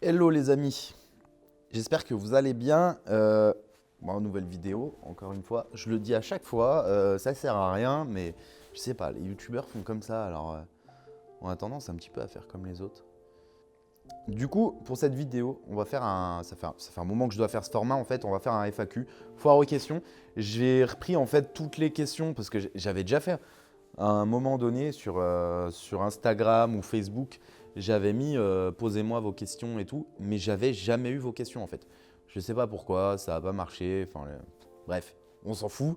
Hello les amis, j'espère que vous allez bien. Nouvelle vidéo, encore une fois. Je le dis à chaque fois, ça sert à rien, mais je sais pas, les youtubeurs font comme ça, alors on a tendance un petit peu à faire comme les autres. Du coup, pour cette vidéo, on va faire un. Ça fait un moment que je dois faire ce format en fait, on va faire un FAQ, foire aux questions. J'ai repris en fait toutes les questions parce que j'avais déjà fait à un moment donné sur Instagram ou Facebook, j'avais mis posez-moi vos questions et tout, mais j'avais jamais eu vos questions en fait. Je ne sais pas pourquoi, ça n'a pas marché, bref, on s'en fout.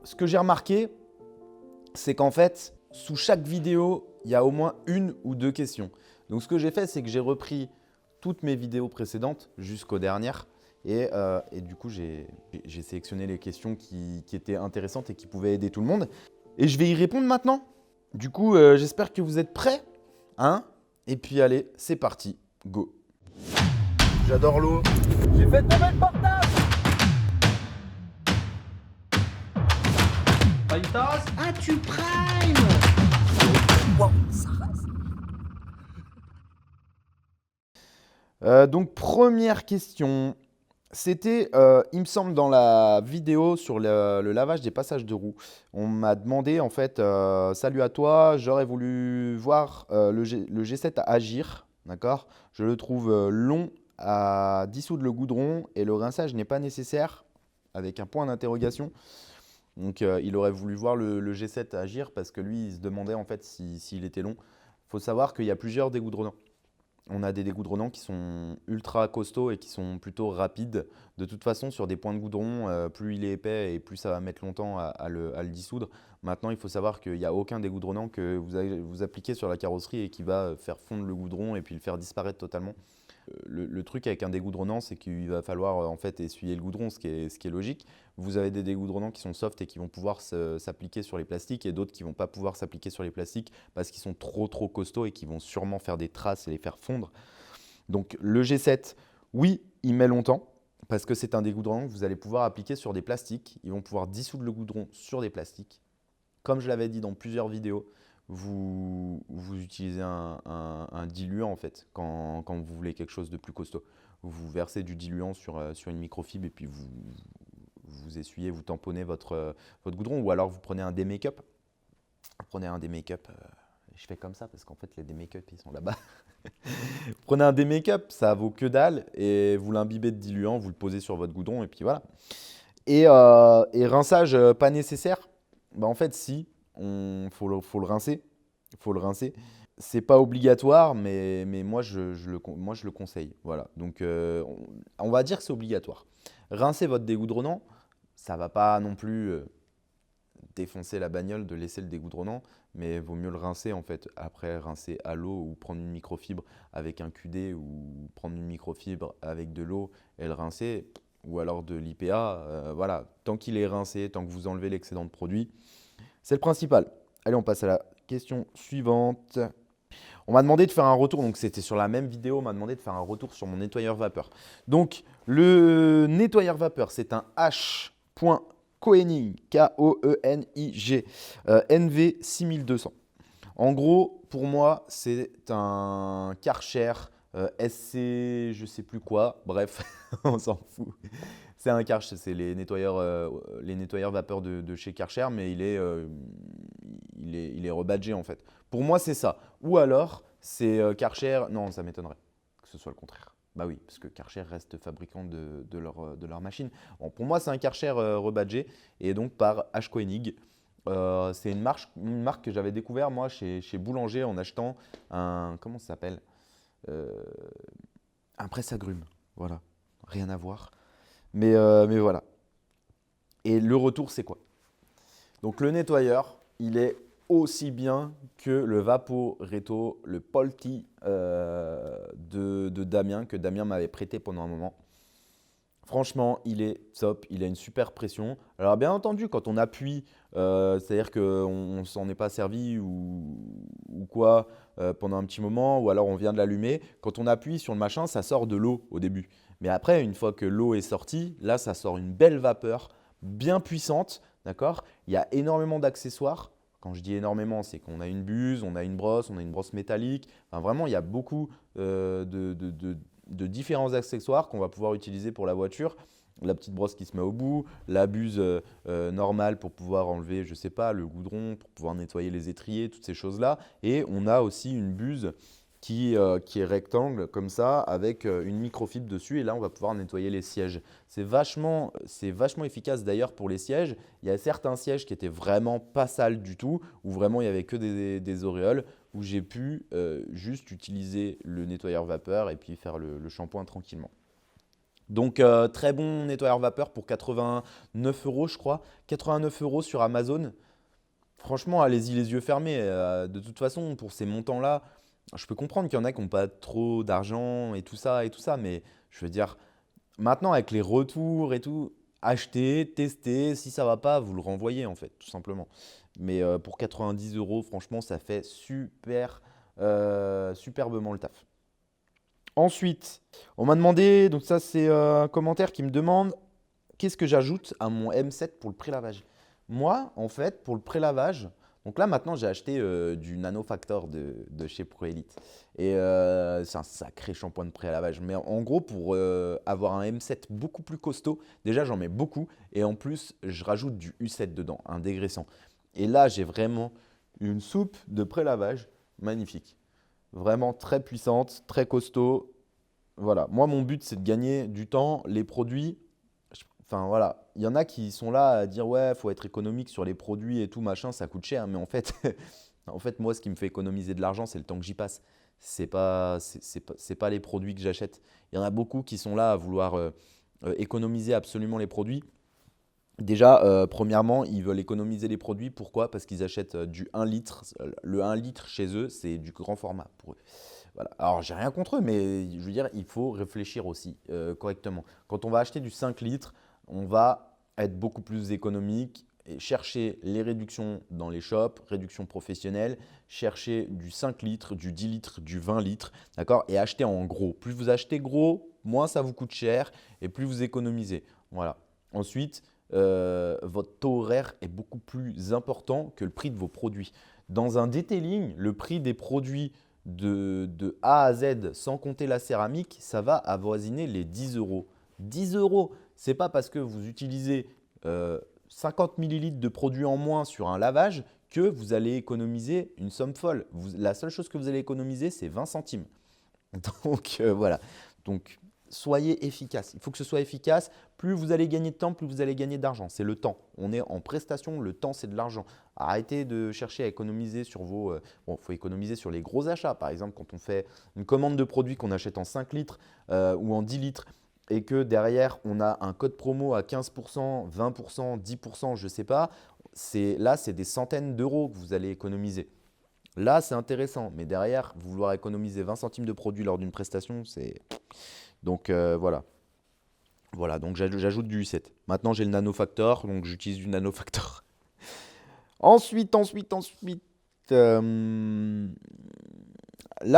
Ce que j'ai remarqué, c'est qu'en fait, sous chaque vidéo, il y a au moins une ou deux questions. Donc ce que j'ai fait, c'est que j'ai repris toutes mes vidéos précédentes jusqu'aux dernières. Et du coup, j'ai sélectionné les questions qui étaient intéressantes et qui pouvaient aider tout le monde. Et je vais y répondre maintenant. Du coup, j'espère que vous êtes prêts. Hein? Et puis allez, c'est parti. Go. J'adore l'eau. J'ai fait tomber le portable. T'as une tasse? Ah, tu prime! Donc, première question. C'était, il me semble, dans la vidéo sur le lavage des passages de roues. On m'a demandé, en fait, salut à toi, j'aurais voulu voir le G7 agir. D'accord? Je le trouve long à dissoudre le goudron et le rinçage n'est pas nécessaire, avec un point d'interrogation. Donc, il aurait voulu voir le G7 agir parce que lui, il se demandait en fait s'il était long. Il faut savoir qu'il y a plusieurs dégoudronnants. On a des dégoudronnants qui sont ultra costauds et qui sont plutôt rapides. De toute façon, sur des points de goudron, plus il est épais et plus ça va mettre longtemps à le dissoudre. Maintenant, il faut savoir qu'il n'y a aucun dégoudronnant que vous appliquez sur la carrosserie et qui va faire fondre le goudron et puis le faire disparaître totalement. Le truc avec un dégoudronnant, c'est qu'il va falloir en fait essuyer le goudron, ce qui est logique. Vous avez des dégoudronnants qui sont soft et qui vont pouvoir s'appliquer sur les plastiques et d'autres qui ne vont pas pouvoir s'appliquer sur les plastiques parce qu'ils sont trop costauds et qui vont sûrement faire des traces et les faire fondre. Donc le G7, oui, il met longtemps parce que c'est un dégoudronnant que vous allez pouvoir appliquer sur des plastiques. Ils vont pouvoir dissoudre le goudron sur des plastiques. Comme je l'avais dit dans plusieurs vidéos, vous utilisez un diluant en fait quand vous voulez quelque chose de plus costaud. Vous versez du diluant sur une microfibre et puis vous essuyez, vous tamponnez votre goudron ou alors vous prenez un D-Make-up. Vous prenez un D-Make-up, je fais comme ça parce qu'en fait les D-Make-up ils sont là-bas. Vous prenez un D-Make-up, ça vaut que dalle et vous l'imbibez de diluant, vous le posez sur votre goudron et puis voilà. Et rinçage pas nécessaire. Bah, en fait, si, faut le rincer. Faut le rincer. C'est pas obligatoire, mais moi, moi, je le conseille. Voilà. Donc, on va dire que c'est obligatoire. Rincer votre dégoudronnant, ça va pas non plus défoncer la bagnole de laisser le dégoudronnant, mais vaut mieux le rincer en fait. Après, rincer à l'eau ou prendre une microfibre avec un QD ou prendre une microfibre avec de l'eau et le rincer, ou alors de l'IPA. Voilà, tant qu'il est rincé, tant que vous enlevez l'excédent de produit, c'est le principal. Allez, on passe à la question suivante. On m'a demandé de faire un retour, donc c'était sur la même vidéo, on m'a demandé de faire un retour sur mon nettoyeur vapeur. Donc, le nettoyeur vapeur, c'est un H.Koenig, K-O-E-N-I-G, NV 6200. En gros, pour moi, c'est un Karcher SC, je sais plus quoi, bref, on s'en fout. C'est un Karcher, c'est les nettoyeurs vapeur de chez Karcher, mais il est rebadgé en fait. Pour moi, c'est ça. Ou alors, c'est Karcher, non, ça m'étonnerait que ce soit le contraire. Bah oui, parce que Karcher reste fabricant de leur machine. Bon, pour moi, c'est un Karcher rebadgé et donc par H. Koenig. C'est une marque que j'avais découvert moi chez Boulanger en achetant comment ça s'appelle? Euh, un presse-agrumes. Voilà, rien à voir. Mais voilà. Et le retour, c'est quoi? Donc le nettoyeur, il est aussi bien que le Vaporetto, le Polti de Damien, que Damien m'avait prêté pendant un moment. Franchement, il est top, il a une super pression. Alors bien entendu, quand on appuie, c'est-à-dire qu'on ne s'en est pas servi ou quoi pendant un petit moment, ou alors on vient de l'allumer, quand on appuie sur le machin, ça sort de l'eau au début. Mais après, une fois que l'eau est sortie, là, ça sort une belle vapeur bien puissante, d'accord? Il y a énormément d'accessoires. Quand je dis énormément, c'est qu'on a une buse, on a une brosse métallique. Enfin, vraiment, il y a beaucoup de différents accessoires qu'on va pouvoir utiliser pour la voiture. La petite brosse qui se met au bout, la buse normale pour pouvoir enlever, je sais pas, le goudron, pour pouvoir nettoyer les étriers, toutes ces choses-là. Et on a aussi une buse qui est rectangle comme ça avec une microfibre dessus et là on va pouvoir nettoyer les sièges. C'est vachement efficace d'ailleurs pour les sièges. Il y a certains sièges qui étaient vraiment pas sales du tout, où vraiment il n'y avait que des auréoles, où j'ai pu juste utiliser le nettoyeur vapeur et puis faire le shampoing tranquillement. Donc très bon nettoyeur vapeur pour 89 euros je crois, 89 euros sur Amazon. Franchement, allez-y les yeux fermés. De toute façon, pour ces montants-là, je peux comprendre qu'il y en a qui n'ont pas trop d'argent et tout ça, mais je veux dire, maintenant avec les retours et tout, achetez, testez, si ça ne va pas, vous le renvoyez en fait, tout simplement. Mais pour 90 euros, franchement, ça fait superbement le taf. Ensuite, on m'a demandé, donc ça c'est un commentaire qui me demande qu'est-ce que j'ajoute à mon M7 pour le pré-lavage. Moi, en fait, pour le pré-lavage, donc là maintenant j'ai acheté du Nanofactor de chez ProElite. Et c'est un sacré shampoing de pré-lavage. Mais en gros, pour avoir un M7 beaucoup plus costaud, déjà j'en mets beaucoup. Et en plus, je rajoute du U7 dedans, un dégraissant. Et là, j'ai vraiment une soupe de pré-lavage magnifique. Vraiment très puissante, très costaud. Voilà, moi mon but c'est de gagner du temps. Les produits, enfin voilà, il y en a qui sont là à dire ouais, faut être économique sur les produits et tout machin, ça coûte cher. Mais en fait, en fait moi ce qui me fait économiser de l'argent, c'est le temps que j'y passe. C'est pas les produits que j'achète. Il y en a beaucoup qui sont là à vouloir économiser absolument les produits. Déjà, premièrement, ils veulent économiser les produits. Pourquoi? Parce qu'ils achètent du 1 litre. Le 1 litre chez eux, c'est du grand format pour eux. Voilà. Alors, j'ai rien contre eux, mais je veux dire, il faut réfléchir aussi correctement. Quand on va acheter du 5 litres, on va être beaucoup plus économique et chercher les réductions dans les shops, réductions professionnelles, chercher du 5 litres, du 10 litres, du 20 litres, d'accord? Et acheter en gros. Plus vous achetez gros, moins ça vous coûte cher et plus vous économisez. Voilà. Ensuite, votre taux horaire est beaucoup plus important que le prix de vos produits. Dans un detailing, le prix des produits de A à Z, sans compter la céramique, ça va avoisiner les 10 euros. 10 euros, ce n'est pas parce que vous utilisez 50 millilitres de produits en moins sur un lavage que vous allez économiser une somme folle. La seule chose que vous allez économiser, c'est 20 centimes. Donc voilà. Donc soyez efficace. Il faut que ce soit efficace. Plus vous allez gagner de temps, plus vous allez gagner d'argent. C'est le temps. On est en prestation, le temps c'est de l'argent. Arrêtez de chercher à économiser sur vos… bon, il faut économiser sur les gros achats. Par exemple, quand on fait une commande de produits qu'on achète en 5 litres ou en 10 litres et que derrière on a un code promo à 15%, 20%, 10%, je ne sais pas, là c'est des centaines d'euros que vous allez économiser. Là, c'est intéressant, mais derrière, vouloir économiser 20 centimes de produit lors d'une prestation, c'est… Donc voilà. Voilà, donc j'ajoute du U7. Maintenant, j'ai le Nanofactor, donc j'utilise du Nanofactor. Ensuite, là,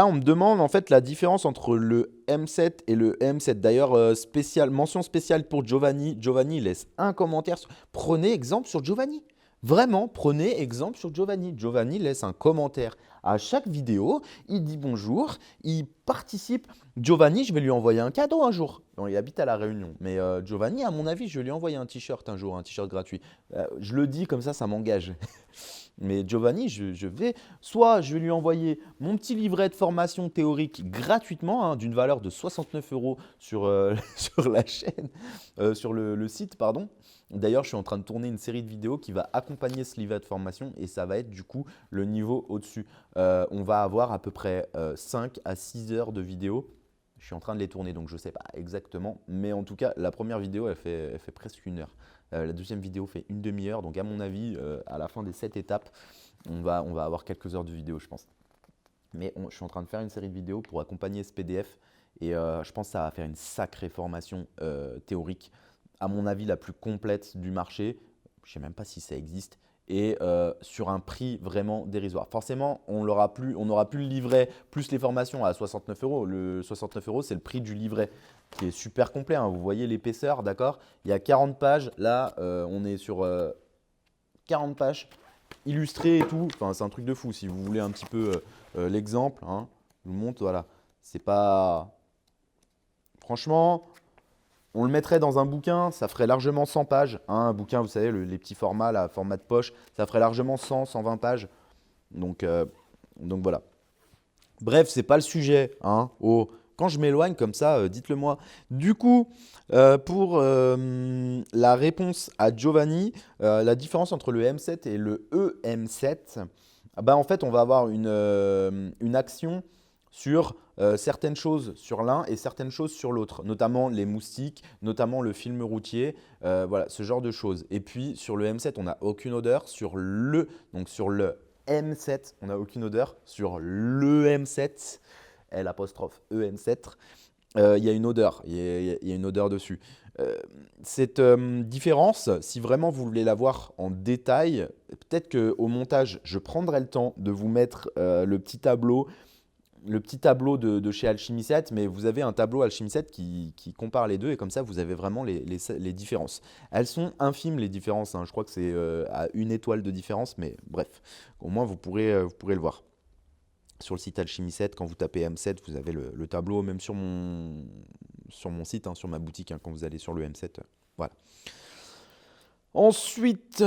on me demande en fait la différence entre le M7 et le M7. D'ailleurs, mention spéciale pour Giovanni. Giovanni laisse un commentaire. Prenez exemple sur Giovanni. Vraiment, prenez exemple sur Giovanni. Giovanni laisse un commentaire à chaque vidéo. Il dit bonjour, il participe. Giovanni, je vais lui envoyer un cadeau un jour. Bon, il habite à La Réunion. Mais Giovanni, à mon avis, je vais lui envoyer un t-shirt un jour, un t-shirt gratuit. Je le dis comme ça m'engage. Mais Giovanni, je vais lui envoyer mon petit livret de formation théorique gratuitement, hein, d'une valeur de 69 euros sur, sur la chaîne, sur le site, pardon. D'ailleurs, je suis en train de tourner une série de vidéos qui va accompagner ce livret de formation et ça va être du coup le niveau au-dessus. On va avoir à peu près 5 à 6 heures de vidéos. Je suis en train de les tourner, donc je ne sais pas exactement. Mais en tout cas, la première vidéo, elle fait presque 1 heure. La deuxième vidéo fait une demi-heure. Donc à mon avis, à la fin des 7 étapes, on va avoir quelques heures de vidéo, je pense. Mais je suis en train de faire une série de vidéos pour accompagner ce PDF. Et je pense que ça va faire une sacrée formation théorique. À mon avis, la plus complète du marché. Je ne sais même pas si ça existe. Et sur un prix vraiment dérisoire. Forcément, on n'aura plus le livret plus les formations à 69 euros. Le 69 euros, c'est le prix du livret qui est super complet, hein. Vous voyez l'épaisseur, d'accord? Il y a 40 pages. Là, on est sur 40 pages illustrées et tout. Enfin, c'est un truc de fou. Si vous voulez un petit peu l'exemple, hein, je vous montre, voilà. C'est pas… Franchement, on le mettrait dans un bouquin, ça ferait largement 100 pages. Hein, un bouquin, vous savez, les petits formats, là, format de poche, ça ferait largement 100, 120 pages. Donc, euh, donc voilà. Bref, c'est pas le sujet. Hein. Oh, quand je m'éloigne comme ça, dites-le moi. Du coup, pour la réponse à Giovanni, la différence entre le M7 et le EM7, bah, en fait, on va avoir une action sur certaines choses sur l'un et certaines choses sur l'autre, notamment les moustiques, notamment le film routier, voilà, ce genre de choses. Et puis sur le M7, on n'a aucune odeur. Donc sur le M7, on n'a aucune odeur. Sur le M7, L apostrophe EM7, il y a une odeur, il y a une odeur dessus. Euh, cette différence, si vraiment vous voulez la voir en détail, peut-être qu'au montage, je prendrai le temps de vous mettre le petit tableau de chez Alchemy 7, mais vous avez un tableau Alchemy 7 qui compare les deux et comme ça, vous avez vraiment les différences. Elles sont infimes les différences, hein. Je crois que c'est à une étoile de différence, mais bref, au moins vous pourrez le voir. Sur le site Alchemy 7, quand vous tapez M7, vous avez le tableau, même sur mon site, hein, sur ma boutique, hein, quand vous allez sur le M7. Voilà. Ensuite,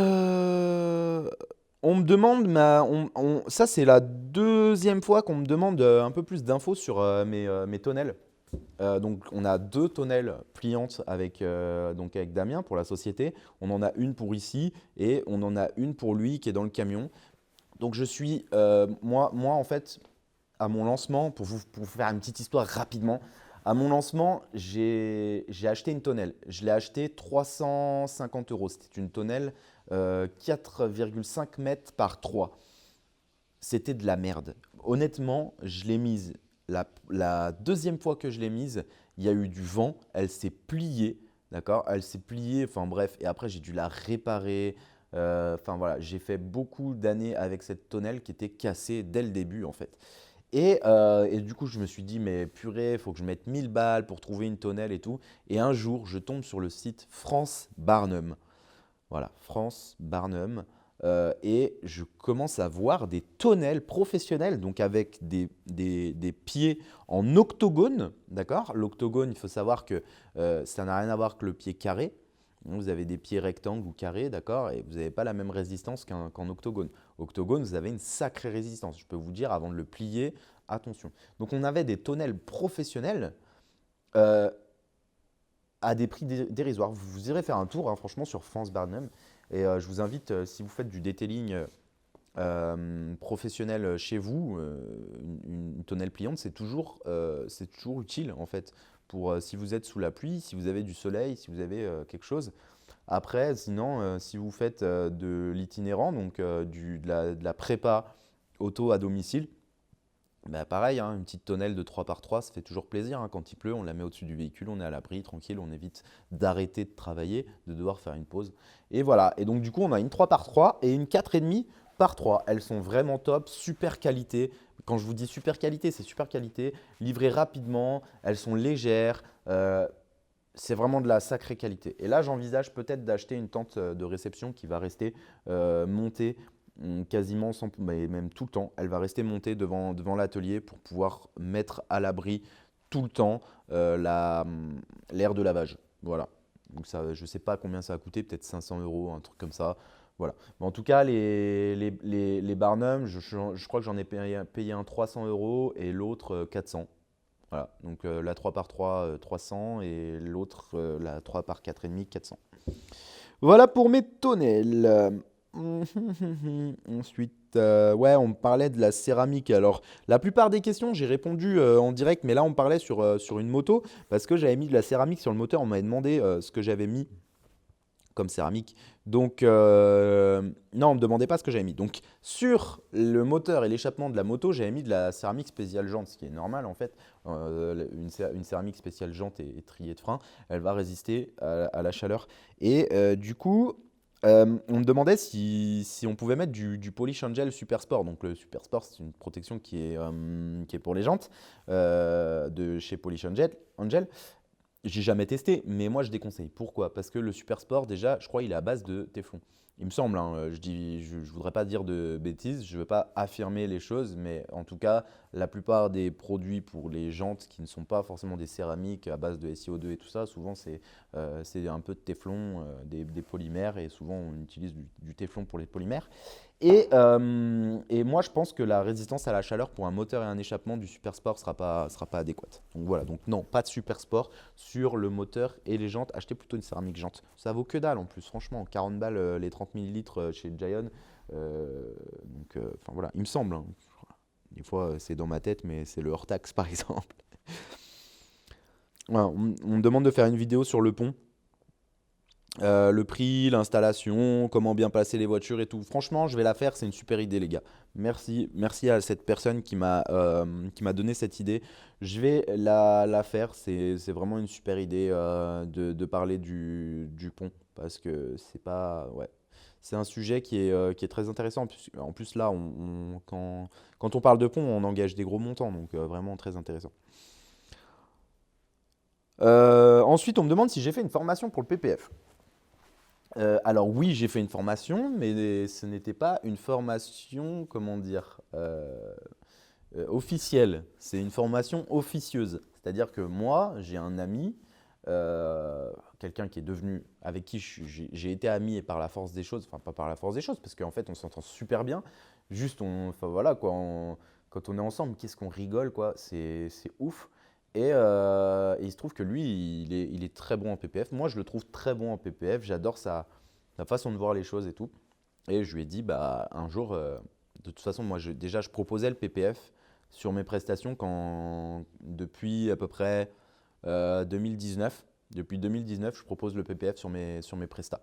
on me demande, ça c'est la deuxième fois qu'on me demande un peu plus d'infos sur mes tonnelles. Donc on a 2 tonnelles pliantes donc avec Damien pour la société. On en a une pour ici et on en a une pour lui qui est dans le camion. Donc je suis, moi en fait, à mon lancement, pour vous faire une petite histoire rapidement, à mon lancement, j'ai acheté une tonnelle. Je l'ai acheté 350 euros. C'était une tonnelle 4,5 mètres par 3. C'était de la merde. Honnêtement, je l'ai mise. La deuxième fois que je l'ai mise, il y a eu du vent. Elle s'est pliée. D'accord? Elle s'est pliée. Enfin bref. Et après, j'ai dû la réparer. Enfin voilà, j'ai fait beaucoup d'années avec cette tonnelle qui était cassée dès le début en fait. Et du coup, je me suis dit, mais purée, il faut que je mette 1000 balles pour trouver une tonnelle et tout. Et un jour, je tombe sur le site France Barnum. Voilà, France Barnum. Et je commence à voir des tonnelles professionnelles, donc avec des pieds en octogone. D'accord? L'octogone, il faut savoir que ça n'a rien à voir que le pied carré. Vous avez des pieds rectangles ou carrés, d'accord? Et vous n'avez pas la même résistance qu'en octogone. Octogone, vous avez une sacrée résistance. Je peux vous dire, avant de le plier, attention. Donc, on avait des tonnelles professionnelles euh, à des prix dérisoires. Vous irez faire un tour, hein, franchement, sur France Barnum. Et je vous invite, si vous faites du detailing professionnel chez vous, une tonnelle pliante, c'est toujours utile, en fait, pour si vous êtes sous la pluie, si vous avez du soleil, si vous avez quelque chose. Après, sinon, si vous faites de l'itinérant, donc de la prépa auto à domicile, bah pareil, hein, une petite tonnelle de 3 par 3, ça fait toujours plaisir. Hein. Quand il pleut, on la met au-dessus du véhicule, on est à l'abri, tranquille, on évite d'arrêter de travailler, de devoir faire une pause. Et voilà. Et donc, du coup, on a une 3 par 3 et une 4,5 par 3. Elles sont vraiment top, super qualité. Quand je vous dis super qualité, c'est super qualité. Livrées rapidement, elles sont légères. C'est vraiment de la sacrée qualité. Et là, j'envisage peut-être d'acheter une tente de réception qui va rester montée quasiment sans, mais même tout le temps. Elle va rester montée devant l'atelier pour pouvoir mettre à l'abri tout le temps l'air de lavage. Voilà. Donc ça, je ne sais pas combien ça va coûter, peut-être 500 euros, un truc comme ça. Voilà. Mais en tout cas, les Barnum, je crois que j'en ai payé un 300 euros et l'autre 400. Voilà, donc la 3 par 3, 300 et l'autre, la 3 par 4,5, 400. Voilà pour mes tonnelles. Ensuite, ouais, on me parlait de la céramique. Alors, la plupart des questions, j'ai répondu en direct, mais là, on me parlait sur une moto parce que j'avais mis de la céramique sur le moteur. On m'avait demandé ce que j'avais mis comme céramique. Donc, non, on ne me demandait pas ce que j'avais mis. Donc, sur le moteur et l'échappement de la moto, j'avais mis de la céramique spéciale jante, ce qui est normal en fait. Une céramique spéciale jante et triée de frein, elle va résister à la chaleur. Et du coup, on me demandait si on pouvait mettre du Polish Angel Super Sport. Donc, le Super Sport, c'est une protection qui est pour les jantes de chez Polish Angel. J'ai jamais testé, mais moi je déconseille. Pourquoi? Parce que le Super Sport, déjà, je crois il est à base de téflon. Il me semble, hein, je voudrais pas dire de bêtises, je veux pas affirmer les choses, mais en tout cas, la plupart des produits pour les jantes qui ne sont pas forcément des céramiques à base de SiO2 et tout ça, souvent c'est un peu de téflon, des polymères, et souvent on utilise du téflon pour les polymères. Et moi, je pense que la résistance à la chaleur pour un moteur et un échappement du Super Sport sera pas adéquate. Donc voilà, donc non, pas de Super Sport sur le moteur et les jantes. Achetez plutôt une céramique jante. Ça vaut que dalle en plus, franchement, 40 balles les 30 millilitres chez Giant. Enfin voilà, il me semble, hein. Des fois, c'est dans ma tête, mais c'est le hors taxe par exemple. Voilà, on me demande de faire une vidéo sur le pont. Le prix, l'installation, comment bien placer les voitures et tout. Franchement, je vais la faire, c'est une super idée, les gars. Merci à cette personne qui m'a donné cette idée. Je vais la faire, c'est vraiment une super idée de parler du pont parce que c'est pas, ouais, c'est un sujet qui est très intéressant. En plus là, quand on parle de pont, on engage des gros montants, donc vraiment très intéressant. Ensuite, on me demande si j'ai fait une formation pour le PPF. Alors oui, j'ai fait une formation, mais ce n'était pas une formation, comment dire, officielle. C'est une formation officieuse. C'est-à-dire que moi, j'ai un ami, quelqu'un qui est devenu, avec qui j'ai été ami et par la force des choses, enfin pas par la force des choses, parce qu'en fait on s'entend super bien. Juste, enfin voilà quoi, quand on est ensemble, qu'est-ce qu'on rigole quoi, c'est ouf. Et il se trouve que lui, il est très bon en PPF. Moi, je le trouve très bon en PPF. J'adore sa façon de voir les choses et tout. Et je lui ai dit, bah, un jour, de toute façon, moi, déjà, je proposais le PPF sur mes prestations depuis à peu près 2019. Depuis 2019, je propose le PPF sur mes prestats.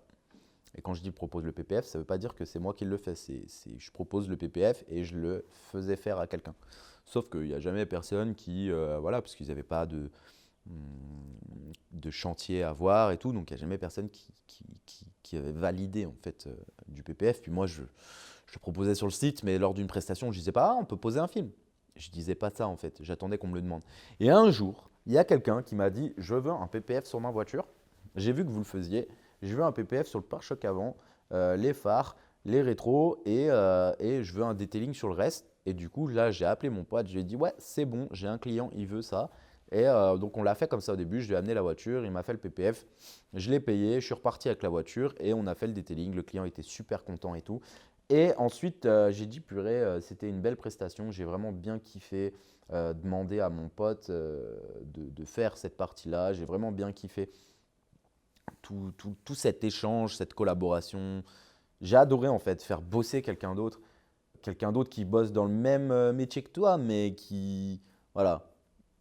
Et quand je dis propose le PPF, ça ne veut pas dire que c'est moi qui le fais. Je propose le PPF et je le faisais faire à quelqu'un. Sauf qu'il n'y a jamais personne qui, voilà, parce qu'ils n'avaient pas de chantier à voir et tout, donc il n'y a jamais personne qui avait validé en fait du PPF. Puis moi, je proposais sur le site, mais lors d'une prestation, je disais pas, ah, on peut poser un film. Je disais pas ça en fait, j'attendais qu'on me le demande. Et un jour, il y a quelqu'un qui m'a dit, je veux un PPF sur ma voiture. J'ai vu que vous le faisiez. Je veux un PPF sur le pare-choc avant, les phares, les rétros et je veux un detailing sur le reste. Et du coup, là, j'ai appelé mon pote, je lui ai dit, ouais, c'est bon, j'ai un client, il veut ça. Et donc, on l'a fait comme ça au début. Je lui ai amené la voiture, il m'a fait le PPF, je l'ai payé, je suis reparti avec la voiture et on a fait le detailing. Le client était super content et tout. Et ensuite, j'ai dit, purée, c'était une belle prestation. J'ai vraiment bien kiffé demander à mon pote de faire cette partie-là. J'ai vraiment bien kiffé tout cet échange, cette collaboration. J'ai adoré en fait faire bosser quelqu'un d'autre qui bosse dans le même métier que toi, mais qui, voilà,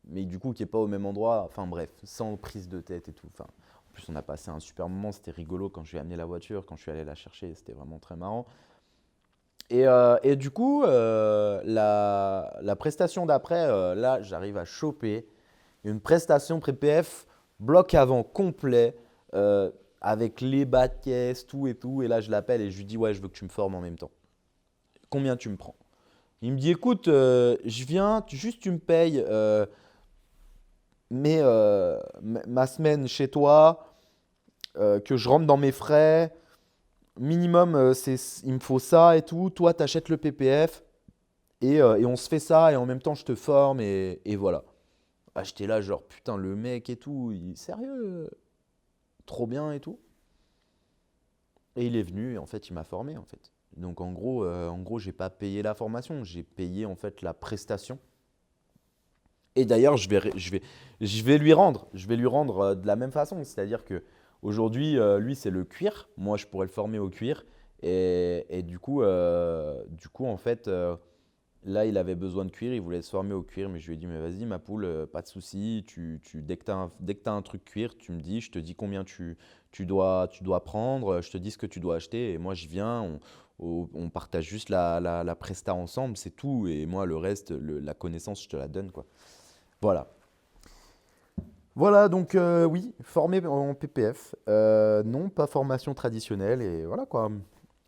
mais du coup qui n'est pas au même endroit. Enfin bref, sans prise de tête et tout. Enfin, en plus, on a passé un super moment, c'était rigolo quand je lui ai amené la voiture, quand je suis allé la chercher, c'était vraiment très marrant. Et du coup, la prestation d'après, là, j'arrive à choper une prestation PPF, bloc avant complet, euh, avec les bas de caisse, tout et tout. Et là, je l'appelle et je lui dis, ouais, je veux que tu me formes en même temps. Combien tu me prends? Il me dit, écoute, je viens, juste tu me payes ma semaine chez toi, que je rentre dans mes frais. Minimum, il me faut ça et tout. Toi, tu achètes le PPF et on se fait ça et en même temps, je te forme et voilà. Ah, j'étais là, genre, putain, le mec et tout, sérieux, trop bien et tout. Et il est venu et en fait, il m'a formé en fait. Donc en gros, j'ai pas payé la formation, j'ai payé en fait la prestation. Et d'ailleurs, je vais lui rendre de la même façon. C'est-à-dire que aujourd'hui, lui, c'est le cuir. Moi, je pourrais le former au cuir. Et du coup, en fait, là, il avait besoin de cuir, il voulait se former au cuir, mais je lui ai dit, mais vas-y, ma poule, pas de souci. Dès que tu as un truc cuir, tu me dis, je te dis combien tu dois prendre, je te dis ce que tu dois acheter, et moi, je viens, on partage juste la presta ensemble, c'est tout, et moi, le reste, la connaissance, je te la donne, quoi. Voilà. Voilà, donc oui, formé en PPF. Non, pas formation traditionnelle, et voilà quoi.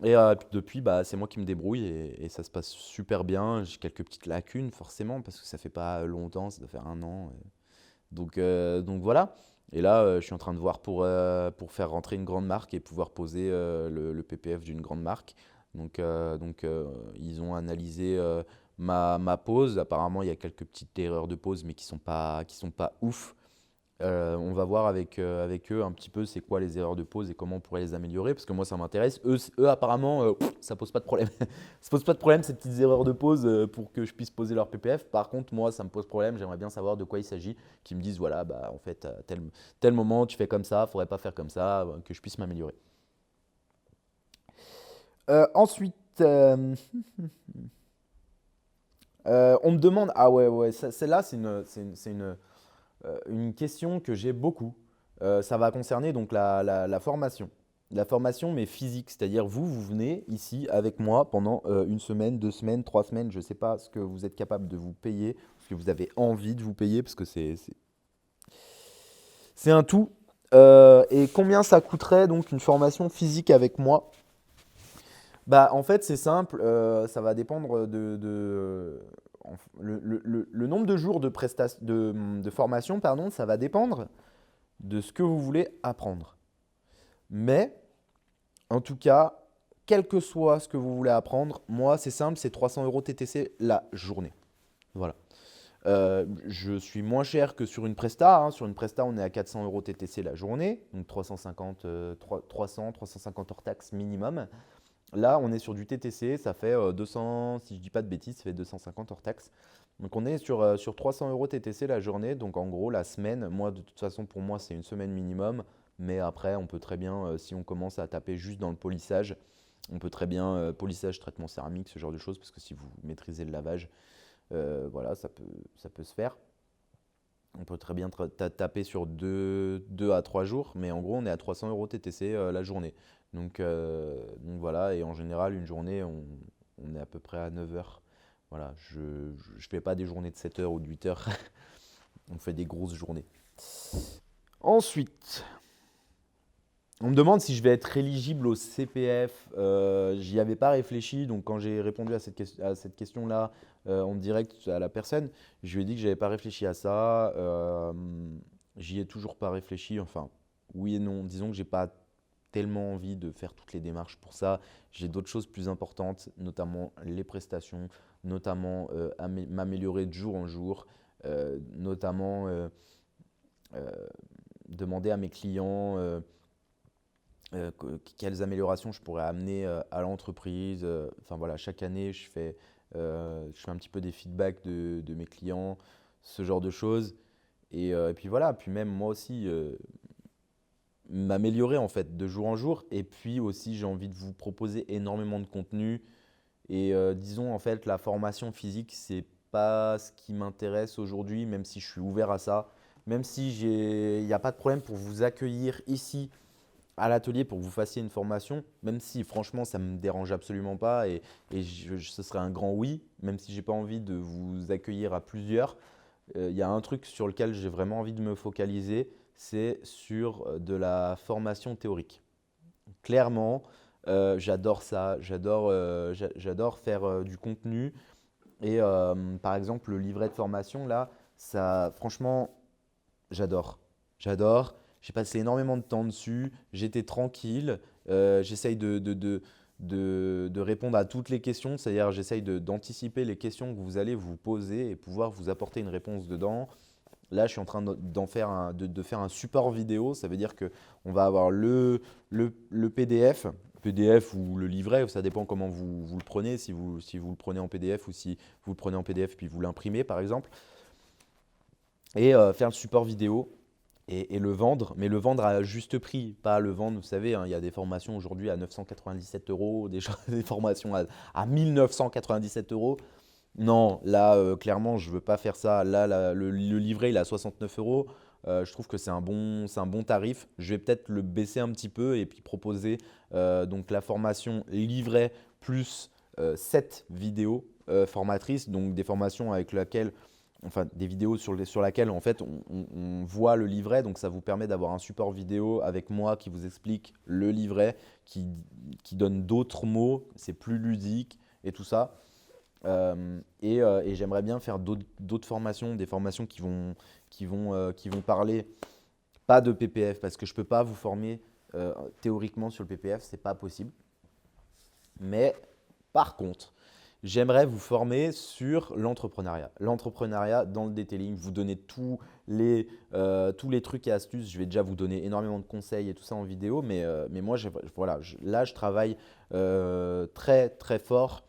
Et puis depuis, bah, c'est moi qui me débrouille et ça se passe super bien. J'ai quelques petites lacunes forcément parce que ça fait pas longtemps, ça doit faire un an. Donc voilà. Et là, je suis en train de voir pour faire rentrer une grande marque et pouvoir poser le PPF d'une grande marque. Ils ont analysé ma pose. Apparemment, il y a quelques petites erreurs de pose, mais qui sont pas ouf. On va voir avec eux un petit peu c'est quoi les erreurs de pose et comment on pourrait les améliorer, parce que moi ça m'intéresse. Eux apparemment, ça pose pas de problème. Ça pose pas de problème ces petites erreurs de pose pour que je puisse poser leur PPF. Par contre, moi ça me pose problème. J'aimerais bien savoir de quoi il s'agit. Qu'ils me disent voilà, bah en fait, à tel moment tu fais comme ça, faudrait pas faire comme ça, que je puisse m'améliorer. Ensuite, on me demande, ah ouais, celle-là c'est une question que j'ai beaucoup. Ça va concerner donc la formation. La formation, mais physique, c'est-à-dire vous venez ici avec moi pendant une semaine, 2 semaines, 3 semaines, je ne sais pas ce que vous êtes capable de vous payer, ce que vous avez envie de vous payer, parce que c'est un tout. Et combien ça coûterait donc une formation physique avec moi? Bah, en fait, c'est simple, ça va dépendre le nombre de jours de formation, pardon, ça va dépendre de ce que vous voulez apprendre. Mais, en tout cas, quel que soit ce que vous voulez apprendre, moi, c'est simple, c'est 300 euros TTC la journée. Voilà. Je suis moins cher que sur une Presta, hein. Sur une Presta, on est à 400 euros TTC la journée, donc 350 hors taxe minimum. Là, on est sur du TTC, ça fait 200, si je dis pas de bêtises, ça fait 250 hors taxe. Donc on est sur 300 euros TTC la journée, donc en gros la semaine, moi de toute façon pour moi c'est une semaine minimum, mais après on peut très bien, si on commence à taper juste dans le polissage, on peut très bien polissage, traitement céramique, ce genre de choses, parce que si vous maîtrisez le lavage, voilà, ça peut se faire. On peut très bien taper sur 2 à 3 jours, mais en gros, on est à 300 euros TTC la journée. Donc voilà, et en général, une journée, on est à peu près à 9 heures. Voilà, je ne fais pas des journées de 7 heures ou de 8 heures, on fait des grosses journées. Ensuite, on me demande si je vais être éligible au CPF. J'y avais pas réfléchi, donc quand j'ai répondu à cette question-là en direct à la personne, je lui ai dit que j'avais pas réfléchi à ça. J'y ai toujours pas réfléchi. Enfin, oui et non. Disons que j'ai pas tellement envie de faire toutes les démarches pour ça. J'ai d'autres choses plus importantes, notamment les prestations, notamment m'améliorer de jour en jour, notamment euh, demander à mes clients. Quelles améliorations je pourrais amener à l'entreprise. Enfin voilà, chaque année, je fais un petit peu des feedbacks de mes clients, ce genre de choses. Et puis voilà, puis même moi aussi, m'améliorer en fait de jour en jour. Et puis aussi, j'ai envie de vous proposer énormément de contenu. Et disons en fait, la formation physique, c'est pas ce qui m'intéresse aujourd'hui, même si je suis ouvert à ça. Même si il n'y a pas de problème pour vous accueillir ici à l'atelier pour que vous fassiez une formation, même si franchement ça ne me dérange absolument pas et ce serait un grand oui, même si j'ai pas envie de vous accueillir à plusieurs. Il y a un truc sur lequel j'ai vraiment envie de me focaliser, c'est sur de la formation théorique. Clairement, j'adore ça, j'adore faire du contenu et par exemple le livret de formation là, ça franchement j'adore. J'adore. J'ai passé énormément de temps dessus. J'étais tranquille. J'essaye de répondre à toutes les questions. C'est-à-dire, j'essaye d'anticiper les questions que vous allez vous poser et pouvoir vous apporter une réponse dedans. Là, je suis en train de faire un support vidéo. Ça veut dire qu'on va avoir le PDF ou le livret, ça dépend comment vous le prenez, si vous le prenez en PDF ou si vous le prenez en PDF puis vous l'imprimez par exemple et faire le support vidéo et le vendre, mais le vendre à juste prix, pas le vendre, vous savez, hein, il y a des formations aujourd'hui à 997 euros, des formations à 1997 euros. Non, là, clairement, je ne veux pas faire ça. Là, le livret, il est à 69 euros. Je trouve que c'est un bon tarif. Je vais peut-être le baisser un petit peu et puis proposer donc la formation livret plus 7 vidéos formatrices, donc des formations avec laquelle enfin des vidéos sur laquelle en fait on voit le livret, donc ça vous permet d'avoir un support vidéo avec moi qui vous explique le livret, qui donne d'autres mots, c'est plus ludique et tout ça. Et j'aimerais bien faire d'autres formations, des formations qui vont parler pas de PPF parce que je ne peux pas vous former théoriquement sur le PPF, ce n'est pas possible. Mais par contre, j'aimerais vous former sur l'entrepreneuriat. L'entrepreneuriat dans le detailing, vous donner tous les trucs et astuces. Je vais déjà vous donner énormément de conseils et tout ça en vidéo, mais moi, voilà, là, je travaille très, très fort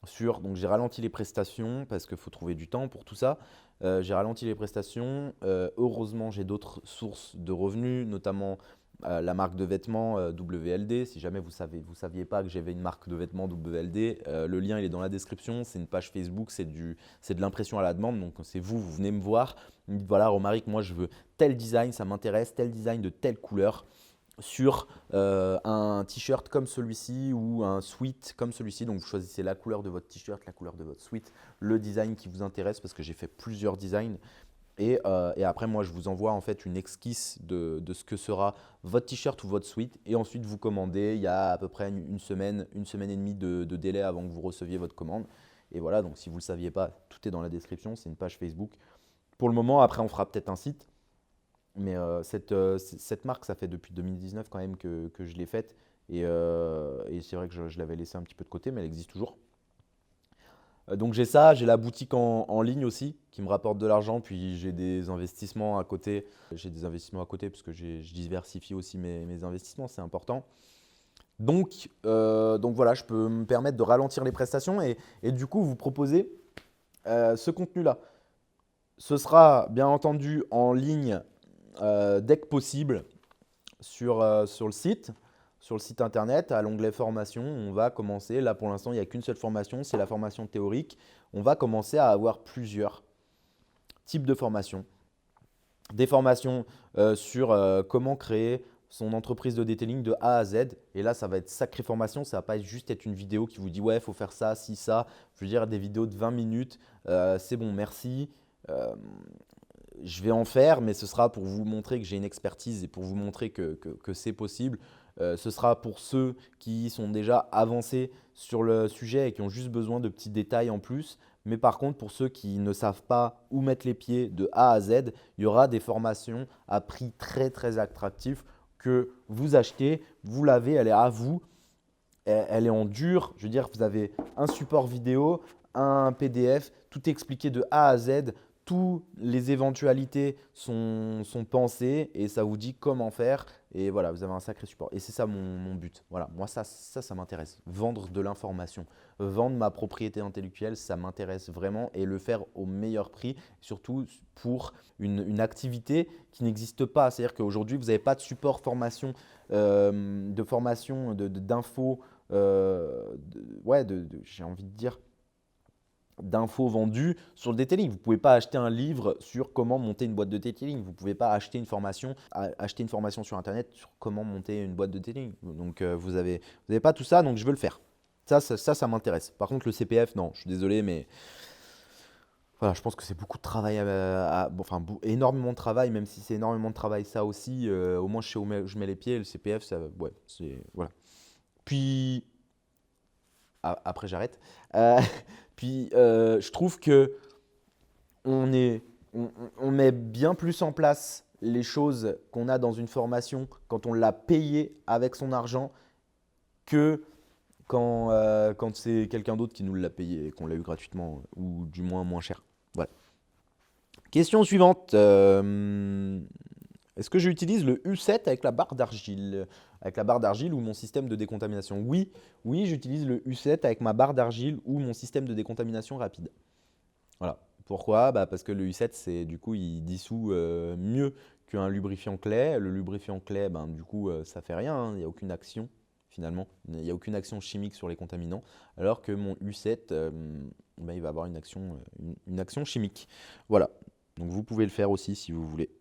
sur… Donc, j'ai ralenti les prestations parce qu'il faut trouver du temps pour tout ça. J'ai ralenti les prestations. Heureusement, j'ai d'autres sources de revenus, notamment la marque de vêtements WLD. Si jamais vous ne saviez pas que j'avais une marque de vêtements WLD, le lien il est dans la description. C'est une page Facebook, c'est de l'impression à la demande. Donc c'est vous venez me voir. Vous me dites voilà Romaric, moi je veux tel design, ça m'intéresse, tel design de telle couleur sur un t-shirt comme celui-ci ou un sweat comme celui-ci. Donc vous choisissez la couleur de votre t-shirt, la couleur de votre sweat, le design qui vous intéresse parce que j'ai fait plusieurs designs. Et après, moi, je vous envoie en fait une esquisse de ce que sera votre t-shirt ou votre sweat. Et ensuite, vous commandez. Il y a à peu près une semaine et demie de délai avant que vous receviez votre commande. Et voilà, donc si vous ne le saviez pas, tout est dans la description. C'est une page Facebook. Pour le moment, après, on fera peut-être un site. Mais cette marque, ça fait depuis 2019 quand même que je l'ai faite. Et c'est vrai que je l'avais laissée un petit peu de côté, mais elle existe toujours. Donc j'ai ça, j'ai la boutique en ligne aussi qui me rapporte de l'argent, puis j'ai des investissements à côté. J'ai des investissements à côté parce que je diversifie aussi mes investissements, c'est important. Donc voilà, je peux me permettre de ralentir les prestations et du coup vous proposer ce contenu-là. Ce sera bien entendu en ligne dès que possible sur le site. Sur le site internet, à l'onglet formation, on va commencer. Là, pour l'instant, il n'y a qu'une seule formation, c'est la formation théorique. On va commencer à avoir plusieurs types de formations. Des formations sur comment créer son entreprise de detailing de A à Z. Et là, ça va être sacrée formation. Ça ne va pas juste être une vidéo qui vous dit « ouais, il faut faire ça, si, ça ». Je veux dire, des vidéos de 20 minutes, c'est bon, merci. Je vais en faire, mais ce sera pour vous montrer que j'ai une expertise et pour vous montrer que c'est possible. Ce sera pour ceux qui sont déjà avancés sur le sujet et qui ont juste besoin de petits détails en plus. Mais par contre, pour ceux qui ne savent pas où mettre les pieds de A à Z, il y aura des formations à prix très très attractif que vous achetez, vous l'avez, elle est à vous, elle est en dur. Je veux dire, vous avez un support vidéo, un PDF, tout expliqué de A à Z. Toutes les éventualités sont pensées et ça vous dit comment faire. Et voilà, vous avez un sacré support. Et c'est ça mon but. Voilà, moi, ça m'intéresse. Vendre de l'information, vendre ma propriété intellectuelle, ça m'intéresse vraiment et le faire au meilleur prix, surtout pour une activité qui n'existe pas. C'est-à-dire qu'aujourd'hui, vous n'avez pas de support formation, de formation, d'infos, j'ai envie de dire, d'infos vendues sur le detailing. Vous ne pouvez pas acheter un livre sur comment monter une boîte de detailing. Vous ne pouvez pas acheter une formation sur Internet sur comment monter une boîte de detailing. Donc, vous n'avez pas tout ça, donc je veux le faire. Ça m'intéresse. Par contre, le CPF, non, je suis désolé, mais voilà, je pense que c'est beaucoup de travail, énormément de travail, même si c'est énormément de travail, ça aussi. Au moins, je sais où je mets les pieds. Le CPF, ça, ouais, c'est… Voilà. Puis, après, j'arrête. Puis, je trouve que on met bien plus en place les choses qu'on a dans une formation quand on l'a payé avec son argent que quand c'est quelqu'un d'autre qui nous l'a payé et qu'on l'a eu gratuitement ou du moins moins cher. Voilà. Question suivante. Est-ce que j'utilise le U7 avec la barre d'argile ou mon système de décontamination? Oui, j'utilise le U7 avec ma barre d'argile ou mon système de décontamination rapide. Voilà. Pourquoi? Parce que le U7, du coup, il dissout mieux qu'un lubrifiant Clay. Le lubrifiant Clay, du coup, ça fait rien, hein. Il n'y a aucune action finalement. Il n'y a aucune action chimique sur les contaminants. Alors que mon U7, il va avoir une action chimique. Voilà. Donc vous pouvez le faire aussi si vous voulez.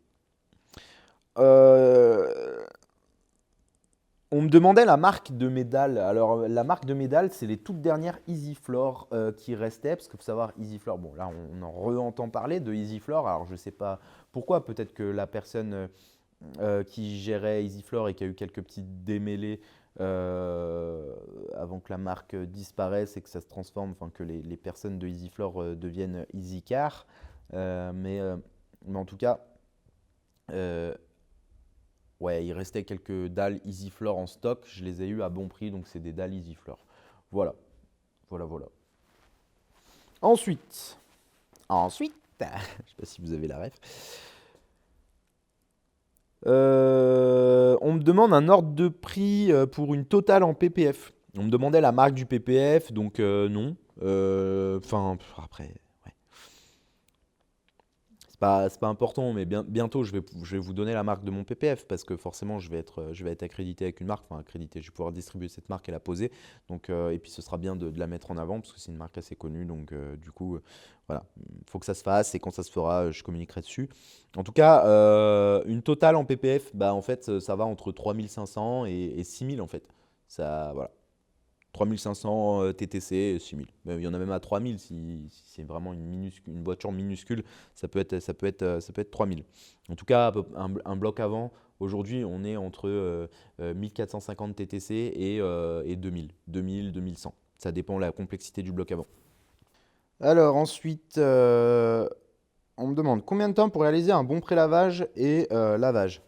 On me demandait la marque de mes dalles. Alors, la marque de mes dalles, c'est les toutes dernières EasyFloor qui restaient. Parce qu'il faut savoir, EasyFloor, bon, là, on en re-entend parler de EasyFloor. Alors, je ne sais pas pourquoi. Peut-être que la personne qui gérait EasyFloor et qui a eu quelques petits démêlés avant que la marque disparaisse et que ça se transforme, enfin, que les personnes de EasyFloor deviennent EasyCar. Mais en tout cas… Ouais, il restait quelques dalles EasyFloor en stock. Je les ai eues à bon prix, donc c'est des dalles EasyFloor. Voilà, voilà. Ensuite, je sais pas si vous avez la ref. On me demande un ordre de prix pour une totale en PPF. On me demandait la marque du PPF, donc non. Enfin, après, ouais. C'est pas important, mais bientôt je vais vous donner la marque de mon PPF parce que forcément je vais être accrédité avec une marque, enfin accrédité, je vais pouvoir distribuer cette marque et la poser. Donc, et puis ce sera bien de la mettre en avant parce que c'est une marque assez connue. Donc du coup, voilà, il faut que ça se fasse et quand ça se fera, je communiquerai dessus. En tout cas, une totale en PPF, bah, en fait, ça va entre 3500 et 6000 en fait. Ça, voilà. 3500 TTC et 6000. Il y en a même à 3000 si c'est vraiment une voiture minuscule, ça peut être 3000. En tout cas, un bloc avant, aujourd'hui, on est entre 1450 TTC et 2000, 2000, 2100. Ça dépend de la complexité du bloc avant. Alors ensuite, on me demande combien de temps pour réaliser un bon pré-lavage et lavage.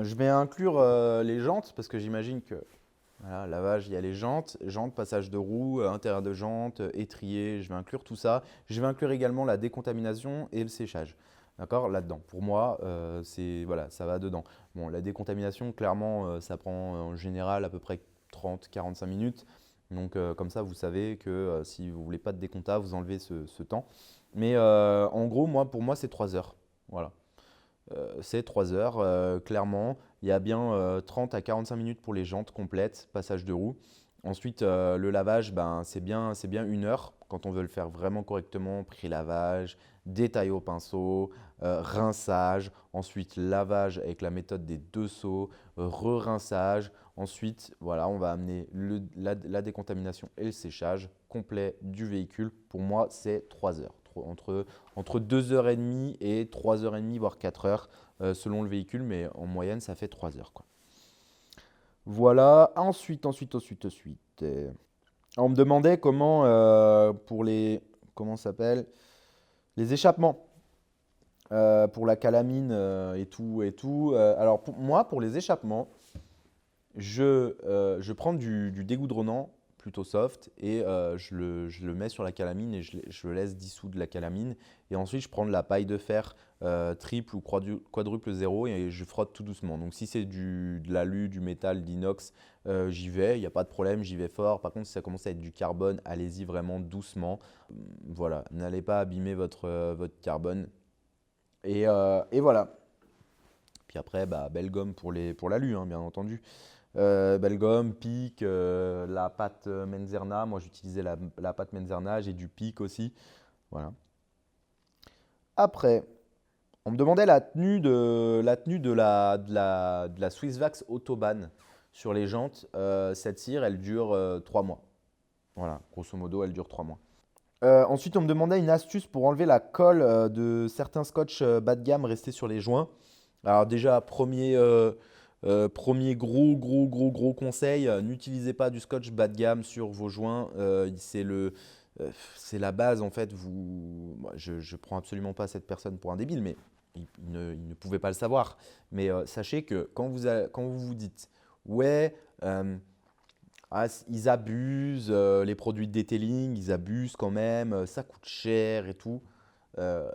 Je vais inclure les jantes parce que j'imagine que voilà, lavage, il y a les jantes, passage de roue, intérieur de jantes, étrier, je vais inclure tout ça. Je vais inclure également la décontamination et le séchage. D'accord, là-dedans. Pour moi, voilà, ça va dedans. Bon, la décontamination, clairement, ça prend en général à peu près 30-45 minutes. Donc, comme ça, vous savez que si vous ne voulez pas de décompta, vous enlevez ce temps. Mais en gros, pour moi, c'est 3 heures. Voilà. C'est 3 heures, clairement. Il y a bien 30 à 45 minutes pour les jantes complètes, passage de roue. Ensuite, le lavage, ben, c'est bien 1 heure quand on veut le faire vraiment correctement. Pré-lavage, détail au pinceau, rinçage. Ensuite, lavage avec la méthode des 2 seaux, re-rinçage. Ensuite, voilà, on va amener la décontamination et le séchage complet du véhicule. Pour moi, c'est 3 heures. Entre 2h30 et 3h30, voire 4 heures, selon le véhicule, mais en moyenne, ça fait 3 heures, quoi. Voilà. Ensuite. On me demandait comment, pour comment ça s'appelle, les échappements, pour la calamine et tout. Alors, moi, pour les échappements, je prends du dégoudronnant plutôt soft et je le mets sur la calamine et je le laisse dissoudre la calamine. Et ensuite, je prends de la paille de fer triple ou quadruple zéro et je frotte tout doucement. Donc, si c'est de l'alu, du métal, d'inox, j'y vais, il n'y a pas de problème, j'y vais fort. Par contre, si ça commence à être du carbone, allez-y vraiment doucement. Voilà, n'allez pas abîmer votre carbone. Et voilà. Puis après, bah, belle gomme pour l'alu, hein, bien entendu. Belle gomme, pic, la pâte Menzerna. Moi, j'utilisais la pâte Menzerna. J'ai du pic aussi. Voilà. Après, on me demandait la tenue de la Swissvax Autobahn sur les jantes. Cette cire, elle dure 3 mois. Voilà, grosso modo, elle dure 3 mois. Ensuite, on me demandait une astuce pour enlever la colle de certains scotch bas de gamme restés sur les joints. Alors déjà, premier gros conseil, n'utilisez pas du scotch bas de gamme sur vos joints. C'est la base en fait. Moi, je ne prends absolument pas cette personne pour un débile, mais il ne pouvait pas le savoir. Mais sachez que quand vous vous dites ouais, ils abusent, les produits de detailing, ils abusent quand même, ça coûte cher et tout. Euh,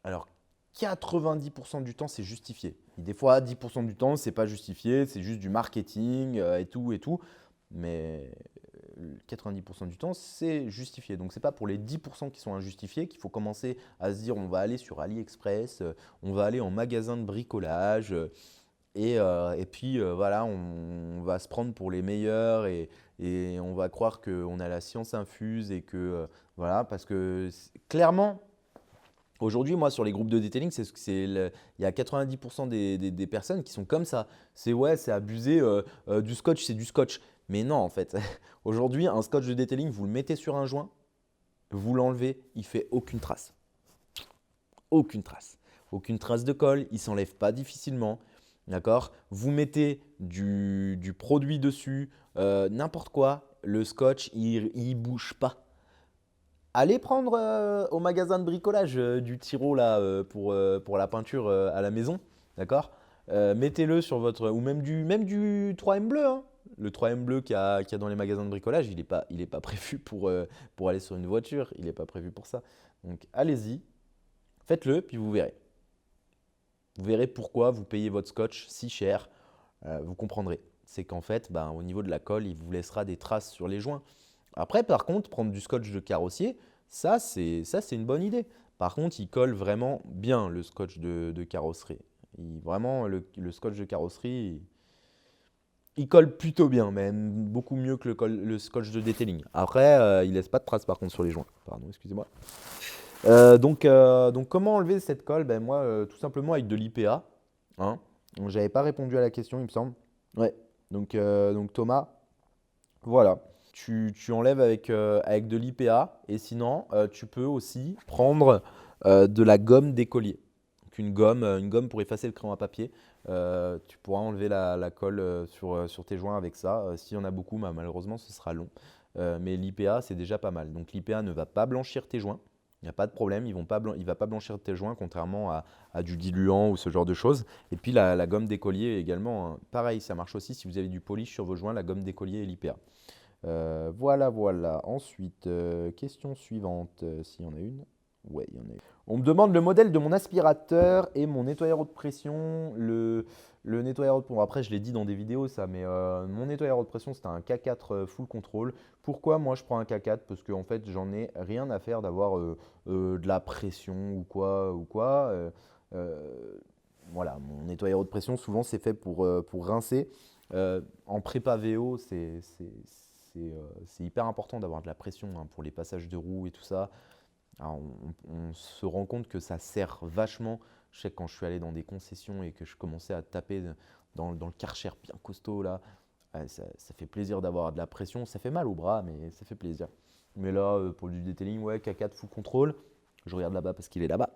alors 90% du temps, c'est justifié. Et des fois, 10% du temps, c'est pas justifié, c'est juste du marketing et tout. Mais 90% du temps, c'est justifié. Donc, ce n'est pas pour les 10% qui sont injustifiés qu'il faut commencer à se dire on va aller sur AliExpress, on va aller en magasin de bricolage et puis voilà, on va se prendre pour les meilleurs et on va croire qu'on a la science infuse et que voilà, parce que clairement, aujourd'hui, moi, sur les groupes de detailing, il y a 90% des personnes qui sont comme ça. C'est ouais, c'est abusé, du scotch, c'est du scotch. Mais non, en fait. Aujourd'hui, un scotch de detailing, vous le mettez sur un joint, vous l'enlevez, il fait aucune trace. Aucune trace. Aucune trace de colle, il ne s'enlève pas difficilement. D'accord? Vous mettez du produit dessus, n'importe quoi, le scotch, il ne bouge pas. Allez prendre au magasin de bricolage du tiro là, pour la peinture à la maison, d'accord? Mettez-le sur votre. Ou même du 3M bleu, hein. Le 3M bleu qu'il y a dans les magasins de bricolage, il est pas prévu pour aller sur une voiture. Il n'est pas prévu pour ça. Donc allez-y, faites-le, puis vous verrez. Vous verrez pourquoi vous payez votre scotch si cher. Vous comprendrez. C'est qu'en fait, ben, au niveau de la colle, il vous laissera des traces sur les joints. Après, par contre, prendre du scotch de carrossier, ça c'est une bonne idée. Par contre, il colle vraiment bien le scotch de carrosserie. Vraiment, le scotch de carrosserie, il colle plutôt bien, même beaucoup mieux que le scotch de detailing. Après, il laisse pas de traces par contre sur les joints. Pardon, excusez-moi. Donc, comment enlever cette colle? Ben, moi, tout simplement avec de l'IPA. Hein. Donc, j'avais pas répondu à la question, il me semble. Ouais. Donc Thomas, voilà. Tu enlèves avec de l'IPA et sinon, tu peux aussi prendre de la gomme d'écolier. Donc une gomme pour effacer le crayon à papier. Tu pourras enlever la colle sur tes joints avec ça. S'il y en a beaucoup, bah, malheureusement, ce sera long. Mais l'IPA, c'est déjà pas mal. Donc l'IPA ne va pas blanchir tes joints. Il n'y a pas de problème, il ne va pas blanchir tes joints, contrairement à du diluant ou ce genre de choses. Et puis la gomme d'écolier également, hein. Pareil, ça marche aussi si vous avez du polish sur vos joints, la gomme d'écolier et l'IPA. Voilà. Ensuite, question suivante, s'il y en a une. Ouais, il y en a une. On me demande le modèle de mon aspirateur et mon nettoyeur haute pression. Le nettoyeur haute pression, après je l'ai dit dans des vidéos ça, mais mon nettoyeur haute pression c'était un K4 full control. Pourquoi moi je prends un K4? Parce qu'en fait j'en ai rien à faire d'avoir de la pression ou quoi. Voilà, mon nettoyeur haute pression souvent c'est fait pour rincer. En prépa VO, c'est hyper important d'avoir de la pression hein, pour les passages de roues et tout ça. Alors, on se rend compte que ça sert vachement. Je sais que quand je suis allé dans des concessions et que je commençais à taper dans le Karcher bien costaud là, ça fait plaisir d'avoir de la pression. Ça fait mal au bras, mais ça fait plaisir. Mais là, pour du detailing, ouais, K4 full control. Je regarde là-bas parce qu'il est là-bas.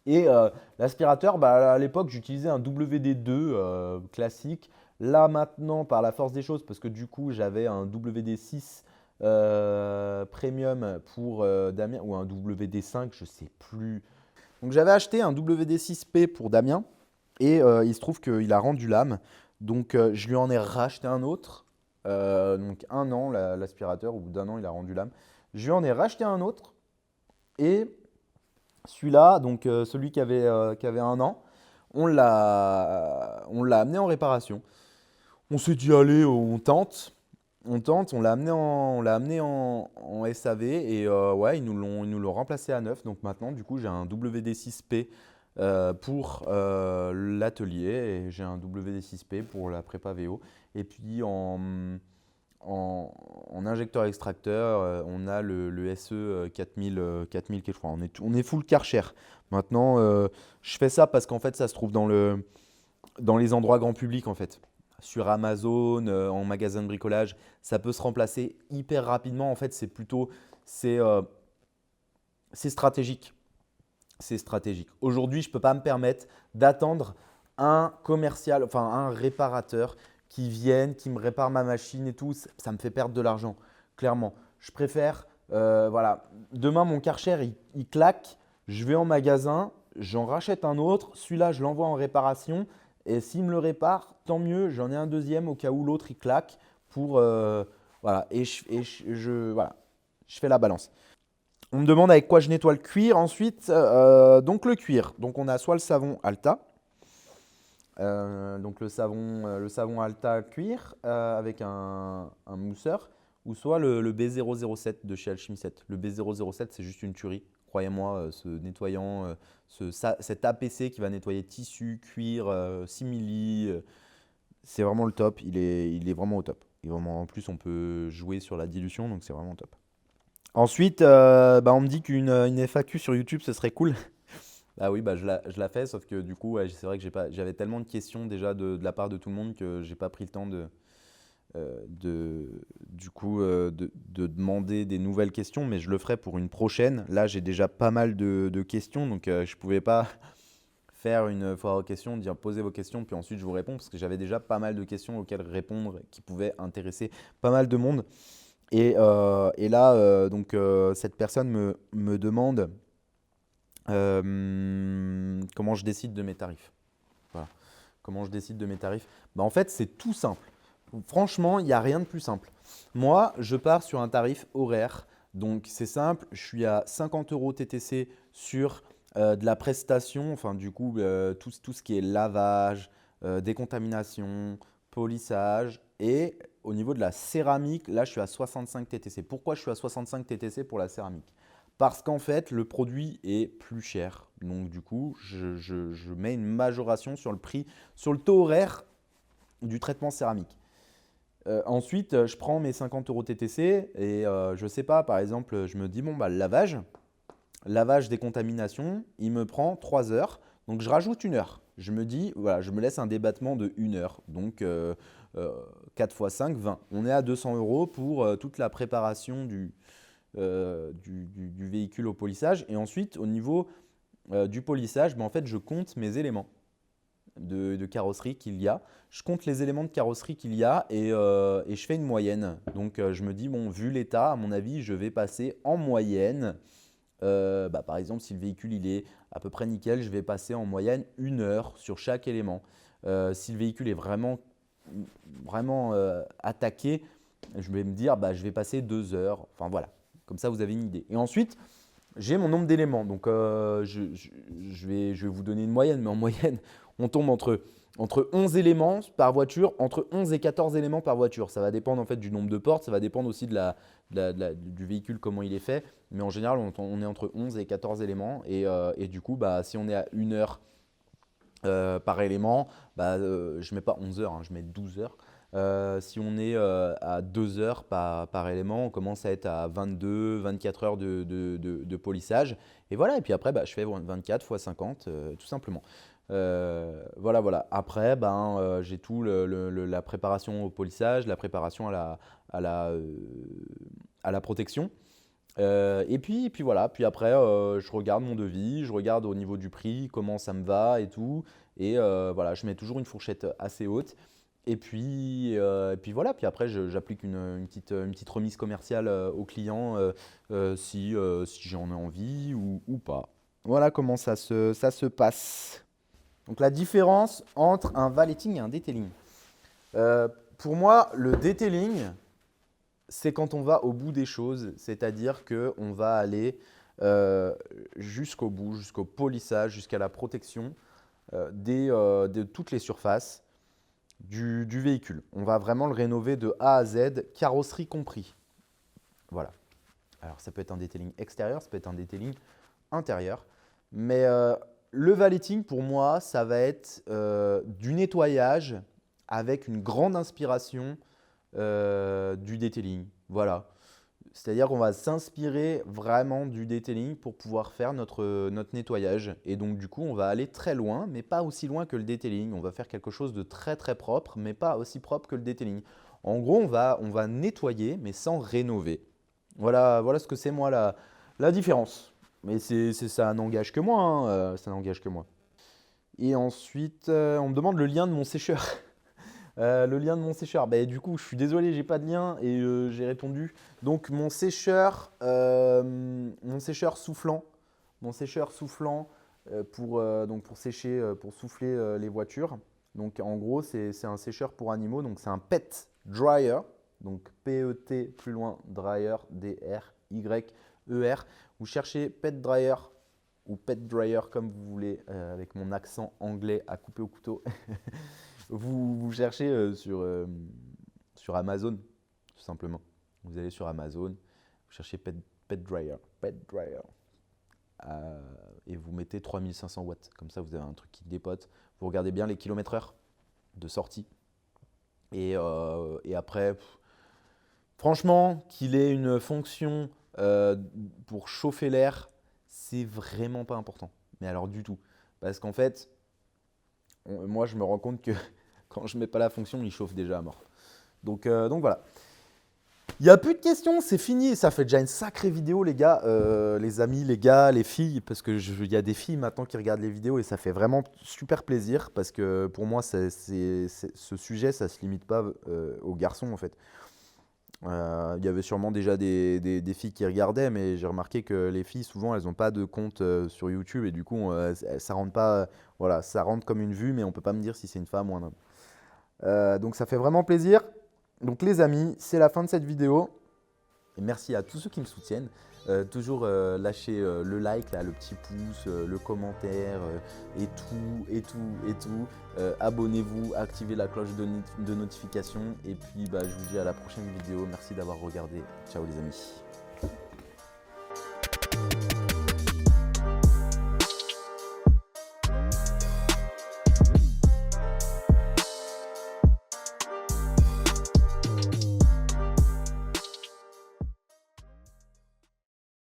Et l'aspirateur, bah, à l'époque, j'utilisais un WD2 classique. Là, maintenant, par la force des choses, parce que du coup, j'avais un WD6 premium pour Damien, ou un WD5, je ne sais plus. Donc, j'avais acheté un WD6P pour Damien, et il se trouve qu'il a rendu l'âme. Donc, je lui en ai racheté un autre. Donc, 1 an, l'aspirateur, au bout d'1 an, il a rendu l'âme. Je lui en ai racheté un autre, et celui-là, donc celui qui avait 1 an, on l'a amené en réparation. On s'est dit, allez, on tente, on l'a amené en SAV et ouais, ils nous l'ont remplacé à neuf. Donc maintenant, du coup, j'ai un WD6P pour l'atelier et j'ai un WD6P pour la prépa VO. Et puis en injecteur extracteur, on a le SE 4000 quelque chose. On est full Karcher. Maintenant, je fais ça parce qu'en fait, ça se trouve dans les endroits grand public en fait. Sur Amazon, en magasin de bricolage, ça peut se remplacer hyper rapidement. En fait, c'est stratégique. C'est stratégique. Aujourd'hui, je ne peux pas me permettre d'attendre un commercial, enfin un réparateur qui vienne, qui me répare ma machine et tout. Ça me fait perdre de l'argent, clairement. Je préfère, voilà, demain mon Karcher, il claque, je vais en magasin, j'en rachète un autre, celui-là, je l'envoie en réparation. Et s'il me le répare, tant mieux, j'en ai un deuxième au cas où l'autre il claque pour voilà. Et voilà, je fais la balance. On me demande avec quoi je nettoie le cuir ensuite. Donc le cuir. Donc on a soit le savon Alta, donc le savon Alta cuir avec un mousseur, ou soit le B007 de chez Alchemy 7. Le B007 c'est juste une tuerie. Croyez-moi, ce nettoyant, cet APC qui va nettoyer tissu, cuir, simili, c'est vraiment le top. Il est vraiment au top. En plus, on peut jouer sur la dilution, donc c'est vraiment top. Ensuite, bah, on me dit qu'une FAQ sur YouTube, ce serait cool. Bah oui, bah je la fais, sauf que du coup, ouais, c'est vrai que j'avais tellement de questions déjà de la part de tout le monde que j'ai pas pris le temps du coup, de demander des nouvelles questions, mais je le ferai pour une prochaine. Là, j'ai déjà pas mal de questions, donc je pouvais pas faire une foire aux questions, dire posez vos questions, puis ensuite je vous réponds, parce que j'avais déjà pas mal de questions auxquelles répondre qui pouvaient intéresser pas mal de monde. Et là, donc, cette personne me demande comment je décide de mes tarifs. Voilà. Comment je décide de mes tarifs? Bah, en fait, c'est tout simple. Franchement, il n'y a rien de plus simple. Moi, je pars sur un tarif horaire. Donc, c'est simple. Je suis à 50 euros TTC sur de la prestation. Enfin, du coup, tout ce qui est lavage, décontamination, polissage. Et au niveau de la céramique, là, je suis à 65 TTC. Pourquoi je suis à 65 TTC pour la céramique? Parce qu'en fait, le produit est plus cher. Donc, du coup, je mets une majoration sur le prix, sur le taux horaire du traitement céramique. Ensuite, je prends mes 50 euros TTC et je ne sais pas, par exemple, je me dis, bon, bah, le lavage décontamination, il me prend 3 heures. Donc, je rajoute 1 heure. Je me dis, voilà, je me laisse un débattement de 1 heure. Donc, 4 x 5, 20. On est à 200 euros pour toute la préparation du véhicule au polissage. Et ensuite, au niveau du polissage, ben, en fait, je compte mes éléments de carrosserie qu'il y a. Je compte les éléments de carrosserie qu'il y a et je fais une moyenne. Donc, je me dis, bon, vu l'état, à mon avis, je vais passer en moyenne. Bah, par exemple, si le véhicule il est à peu près nickel, je vais passer en moyenne 1 heure sur chaque élément. Si le véhicule est vraiment attaqué, je vais me dire, bah, je vais passer 2 heures. Enfin voilà, comme ça vous avez une idée. Et ensuite, j'ai mon nombre d'éléments. Donc, je vais vous donner une moyenne, mais en moyenne, on tombe entre 11 éléments par voiture, entre 11 et 14 éléments par voiture. Ça va dépendre en fait du nombre de portes, ça va dépendre aussi du véhicule, comment il est fait. Mais en général, on est entre 11 et 14 éléments. Et du coup, bah, si on est à 1 heure par élément, bah, je ne mets pas 11 heures, hein, je mets 12 heures. Si on est à 2 heures par élément, on commence à être à 22, 24 heures de polissage. Et voilà, et puis après, bah, je fais 24 x 50, tout simplement. Voilà. Après, ben, j'ai tout la préparation au polissage, la préparation à la protection. Et puis voilà, puis après, je regarde mon devis, je regarde au niveau du prix, comment ça me va et tout. Et voilà, je mets toujours une fourchette assez haute. Et puis voilà, puis après, j'applique une petite remise commerciale au client si j'en ai envie ou pas. Voilà comment ça se passe. Donc la différence entre un valeting et un detailing. Pour moi, le detailing, c'est quand on va au bout des choses, c'est-à-dire qu'on va aller jusqu'au bout, jusqu'au polissage, jusqu'à la protection de toutes les surfaces du véhicule. On va vraiment le rénover de A à Z, carrosserie compris. Voilà. Alors ça peut être un detailing extérieur, ça peut être un detailing intérieur. Mais le valeting, pour moi, ça va être du nettoyage avec une grande inspiration du detailing. Voilà. C'est-à-dire qu'on va s'inspirer vraiment du detailing pour pouvoir faire notre nettoyage. Et donc, du coup, on va aller très loin, mais pas aussi loin que le detailing. On va faire quelque chose de très, très propre, mais pas aussi propre que le detailing. En gros, on va nettoyer, mais sans rénover. Voilà ce que c'est, moi, la différence. Mais ça n'engage que moi, hein, ça n'engage que moi. Et ensuite, on me demande le lien de mon sécheur. Le lien de mon sécheur. Bah, du coup, je suis désolé, j'ai pas de lien et j'ai répondu. Donc, mon sécheur soufflant, pour sécher, pour souffler les voitures. Donc, en gros, c'est un sécheur pour animaux. Donc, c'est un pet dryer. Donc, P-E-T plus loin dryer, D-R-Y-E-R. Vous cherchez pet dryer ou pet dryer comme vous voulez, avec mon accent anglais à couper au couteau. Vous cherchez sur Amazon, tout simplement. Vous allez sur Amazon, vous cherchez pet dryer, et vous mettez 3500 watts. Comme ça, vous avez un truc qui dépote. Vous regardez bien les kilomètres/heure de sortie. Et après, franchement, qu'il ait une fonction pour chauffer l'air, c'est vraiment pas important. Mais alors du tout. Parce qu'en fait, moi, je me rends compte que quand je ne mets pas la fonction, il chauffe déjà à mort. Donc voilà. Il n'y a plus de questions, c'est fini. Ça fait déjà une sacrée vidéo, les gars, les amis, les gars, les filles. Parce qu'il y a des filles maintenant qui regardent les vidéos et ça fait vraiment super plaisir. Parce que pour moi, ce sujet, ça ne se limite pas aux garçons en fait. Il y avait sûrement déjà des filles qui regardaient, mais j'ai remarqué que les filles, souvent, elles n'ont pas de compte sur YouTube et du coup, ça rentre pas, voilà, ça rentre comme une vue, mais on peut pas me dire si c'est une femme ou un homme. Donc ça fait vraiment plaisir. Donc les amis, c'est la fin de cette vidéo. Et merci à tous ceux qui me soutiennent. Toujours lâcher le like, là, le petit pouce, le commentaire et tout, et tout, et tout. Abonnez-vous, activez la cloche de notification. Et puis bah, je vous dis à la prochaine vidéo. Merci d'avoir regardé. Ciao les amis.